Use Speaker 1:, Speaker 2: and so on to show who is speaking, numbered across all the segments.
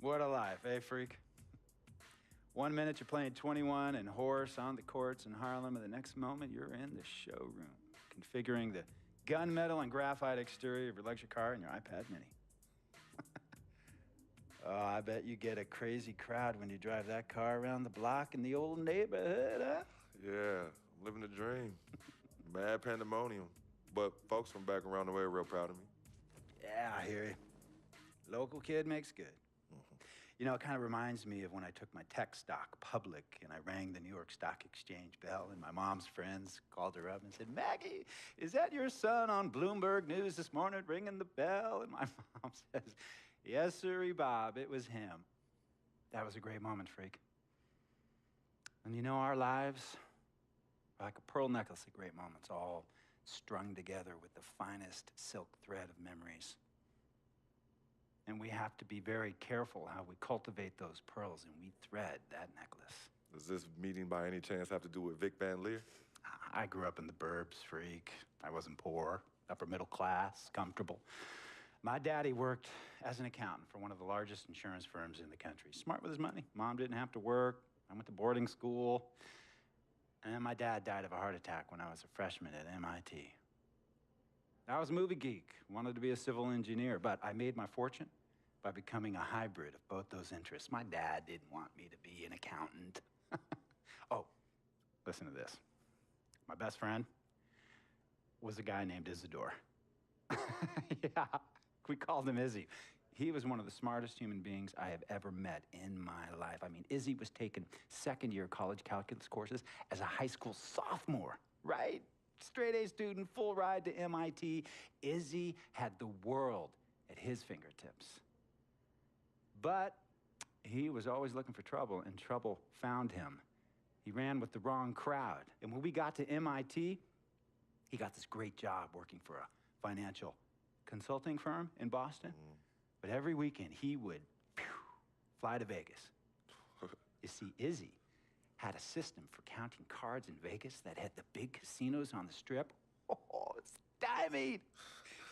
Speaker 1: What a life, eh, freak? 1 minute you're playing 21 and horse on the courts in Harlem, and the next moment you're in the showroom, configuring the gunmetal and graphite exterior of your luxury car and your iPad mini. Oh, I bet you get a crazy crowd when you drive that car around the block in the old neighborhood, huh?
Speaker 2: Yeah, I'm living the dream. Mad pandemonium. But folks from back around the way are real proud of me.
Speaker 1: Yeah, I hear you. Local kid makes good. You know, it kind of reminds me of when I took my tech stock public and I rang the New York Stock Exchange bell and my mom's friends called her up and said, "Maggie, is that your son on Bloomberg News this morning ringing the bell?" And my mom says, "Yes, sirree, Bob, it was him." That was a great moment, freak. And you know, our lives are like a pearl necklace of great moments, all strung together with the finest silk thread of memories. And we have to be very careful how we cultivate those pearls and we thread that necklace.
Speaker 2: Does this meeting by any chance have to do with Vic Van Leer?
Speaker 1: I grew up in the burbs, freak. I wasn't poor, upper middle class, comfortable. My daddy worked as an accountant for one of the largest insurance firms in the country. Smart with his money. Mom didn't have to work. I went to boarding school. And then my dad died of a heart attack when I was a freshman at MIT. I was a movie geek, wanted to be a civil engineer, but I made my fortune by becoming a hybrid of both those interests. My dad didn't want me to be an accountant. Oh, listen to this. My best friend was a guy named Isidore. Yeah, we called him Izzy. He was one of the smartest human beings I have ever met in my life. I mean, Izzy was taking second-year college calculus courses as a high school sophomore, right? Straight-A student, full ride to MIT. Izzy had the world at his fingertips. But he was always looking for trouble, and trouble found him. He ran with the wrong crowd. And when we got to MIT, he got this great job working for a financial consulting firm in Boston. But every weekend, he would fly to Vegas. You see, Izzy had a system for counting cards in Vegas that had the big casinos on the Strip. Oh, stymied.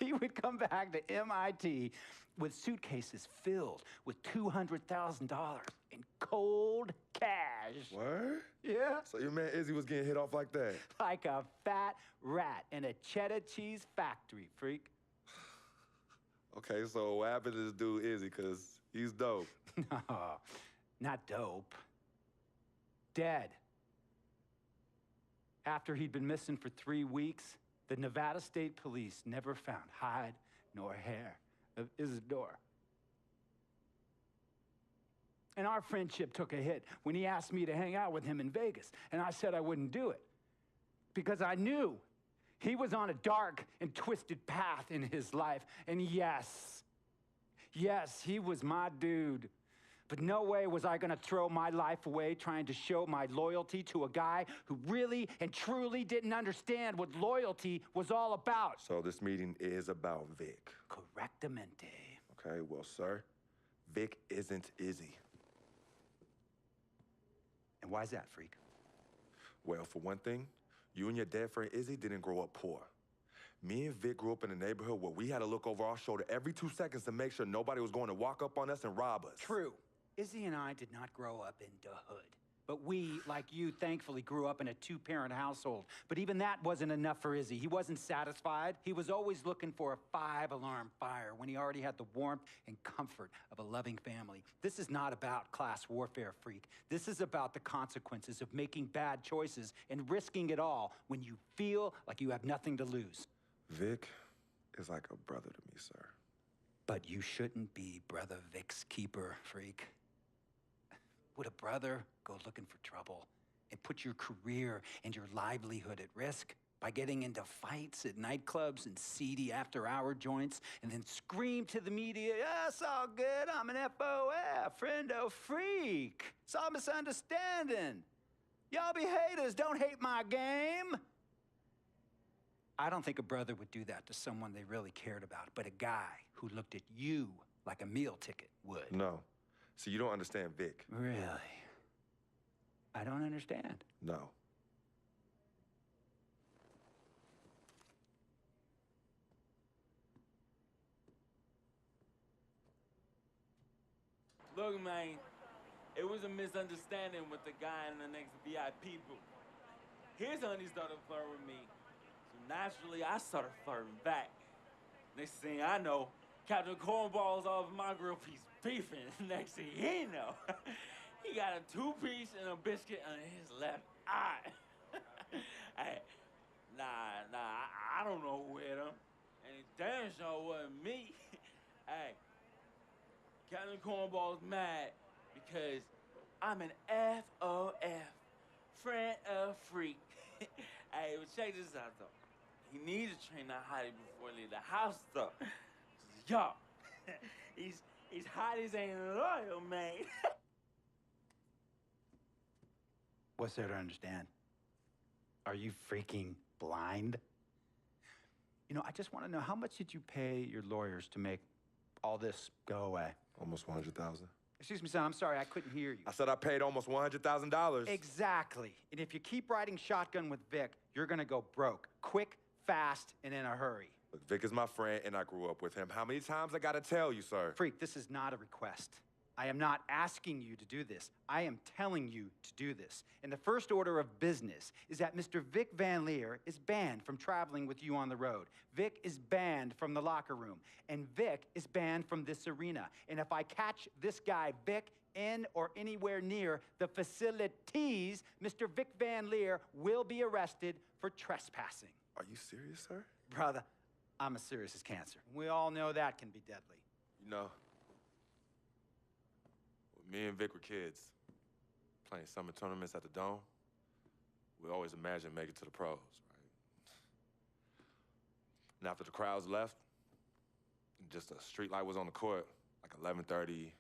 Speaker 1: He would come back to MIT with suitcases filled with $200,000 in cold cash.
Speaker 2: What?
Speaker 1: Yeah.
Speaker 2: So your man Izzy was getting hit off like that?
Speaker 1: Like a fat rat in a cheddar cheese factory, freak.
Speaker 2: Okay, so what happened to this dude Izzy, because he's dope?
Speaker 1: No, not dope. Dead. After he'd been missing for 3 weeks, the Nevada State Police never found hide nor hair of Isidore. And our friendship took a hit when he asked me to hang out with him in Vegas, and I said I wouldn't do it because I knew he was on a dark and twisted path in his life. And yes, he was my dude. But no way was I gonna throw my life away trying to show my loyalty to a guy who really and truly didn't understand what loyalty was all about.
Speaker 2: So this meeting is about Vic.
Speaker 1: Correctamente.
Speaker 2: Okay, well, sir, Vic isn't Izzy.
Speaker 1: And why's that, freak?
Speaker 2: Well, for one thing, you and your dead friend Izzy didn't grow up poor. Me and Vic grew up in a neighborhood where we had to look over our shoulder every 2 seconds to make sure nobody was going to walk up on us and rob us.
Speaker 1: True. Izzy and I did not grow up in the hood. But we, like you, thankfully grew up in a 2-parent household. But even that wasn't enough for Izzy. He wasn't satisfied. He was always looking for a 5-alarm fire when he already had the warmth and comfort of a loving family. This is not about class warfare, freak. This is about the consequences of making bad choices and risking it all when you feel like you have nothing to lose.
Speaker 2: Vic is like a brother to me, sir.
Speaker 1: But you shouldn't be Brother Vic's keeper, freak. Would a brother go looking for trouble and put your career and your livelihood at risk by getting into fights at nightclubs and seedy after-hour joints and then scream to the media, "Yeah, it's all good, I'm an FOF, friendo freak. It's all misunderstanding. Y'all be haters, don't hate my game." I don't think a brother would do that to someone they really cared about, but a guy who looked at you like a meal ticket would.
Speaker 2: No. See, you don't understand Vic.
Speaker 1: Really? I don't understand.
Speaker 2: No.
Speaker 3: Look, man, it was a misunderstanding with the guy in the next VIP booth. His honey started flirting with me, so naturally I started flirting back. Next thing I know, Captain Cornball's off my grill piece beefing. Next thing he know, he got a two-piece and a biscuit on his left eye. Hey, I don't know who hit him. And it damn sure wasn't me. Hey, Captain Cornball's mad because I'm an FOF, friend of Freq. Hey, but check this out, though. He needs to train that hottie before he leave the house, though. Yo, he's hotties ain't loyal, man.
Speaker 1: What's there to understand? Are you freaking blind? You know, I just want to know, how much did you pay your lawyers to make all this go away?
Speaker 2: Almost 100,000.
Speaker 1: Excuse me, son, I'm sorry, I couldn't hear you.
Speaker 2: I said I paid almost $100,000.
Speaker 1: Exactly. And if you keep riding shotgun with Vic, you're gonna go broke. Quick, fast, and in a hurry.
Speaker 2: Look, Vic is my friend, and I grew up with him. How many times I gotta tell you, sir?
Speaker 1: Freq, this is not a request. I am not asking you to do this. I am telling you to do this. And the first order of business is that Mr. Vic Van Leer is banned from traveling with you on the road. Vic is banned from the locker room. And Vic is banned from this arena. And if I catch this guy, Vic, in or anywhere near the facilities, Mr. Vic Van Leer will be arrested for trespassing.
Speaker 2: Are you serious, sir?
Speaker 1: Brother, I'm as serious as cancer. We all know that can be deadly.
Speaker 2: You know, when me and Vic were kids, playing summer tournaments at the Dome, we always imagined making it to the pros, right? And after the crowds left, just a street light was on the court, like 11:30,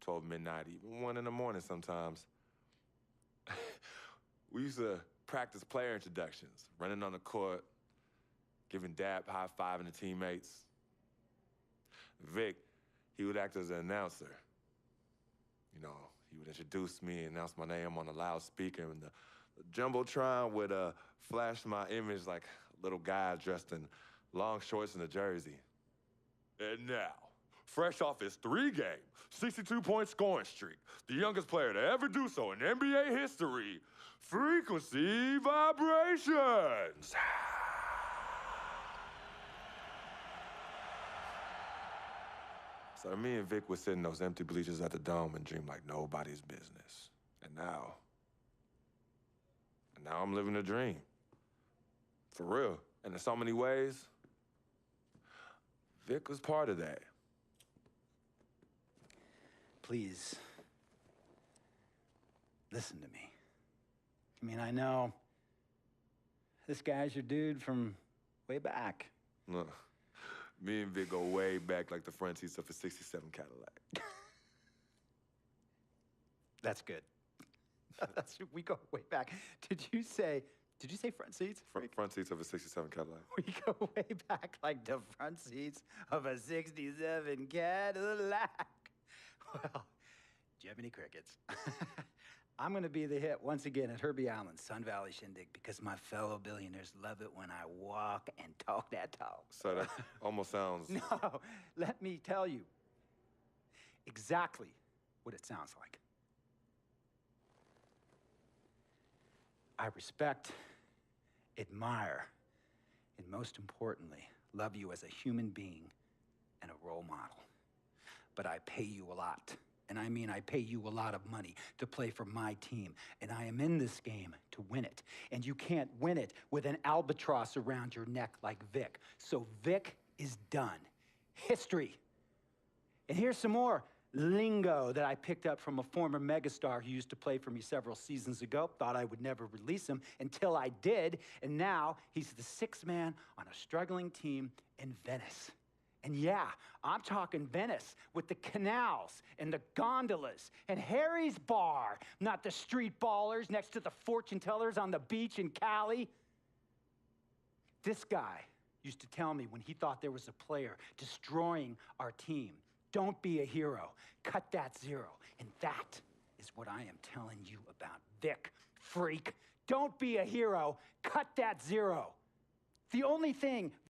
Speaker 2: 12 midnight, even 1 in the morning sometimes. We used to practice player introductions, running on the court, giving dap, high-fiving the teammates. Vic, he would act as an announcer. You know, he would introduce me, announce my name on the loudspeaker, and the Jumbotron would flash my image like a little guy dressed in long shorts and a jersey. And now, fresh off his 3-game, 62-point scoring streak, the youngest player to ever do so in NBA history, Frequency Vibrations. So me and Vic would sit in those empty bleachers at the Dome and dream like nobody's business. And now I'm living a dream. For real. And in so many ways, Vic was part of that.
Speaker 1: Please, listen to me. I mean, I know this guy's your dude from way back.
Speaker 2: Look, me and Vic go way back like the front seats of a '67 Cadillac.
Speaker 1: That's good. We go way back. Did you say front seats?
Speaker 2: Front seats of a '67 Cadillac.
Speaker 1: We go way back like the front seats of a '67 Cadillac. Well, Jiminy Crickets. I'm gonna be the hit once again at Herbie Allen's Sun Valley Shindig because my fellow billionaires love it when I walk and talk that talk.
Speaker 2: So that almost sounds...
Speaker 1: No, let me tell you exactly what it sounds like. I respect, admire, and most importantly, love you as a human being and a role model. But I pay you a lot. And I mean, I pay you a lot of money to play for my team. And I am in this game to win it. And you can't win it with an albatross around your neck like Vic. So Vic is done. History. And here's some more lingo that I picked up from a former megastar who used to play for me several seasons ago. Thought I would never release him until I did. And now he's the sixth man on a struggling team in Venice. And yeah, I'm talking Venice with the canals and the gondolas and Harry's bar, not the street ballers next to the fortune tellers on the beach in Cali. This guy used to tell me when he thought there was a player destroying our team, don't be a hero, cut that zero. And that is what I am telling you about Vic, Freq. Don't be a hero, cut that zero. The only thing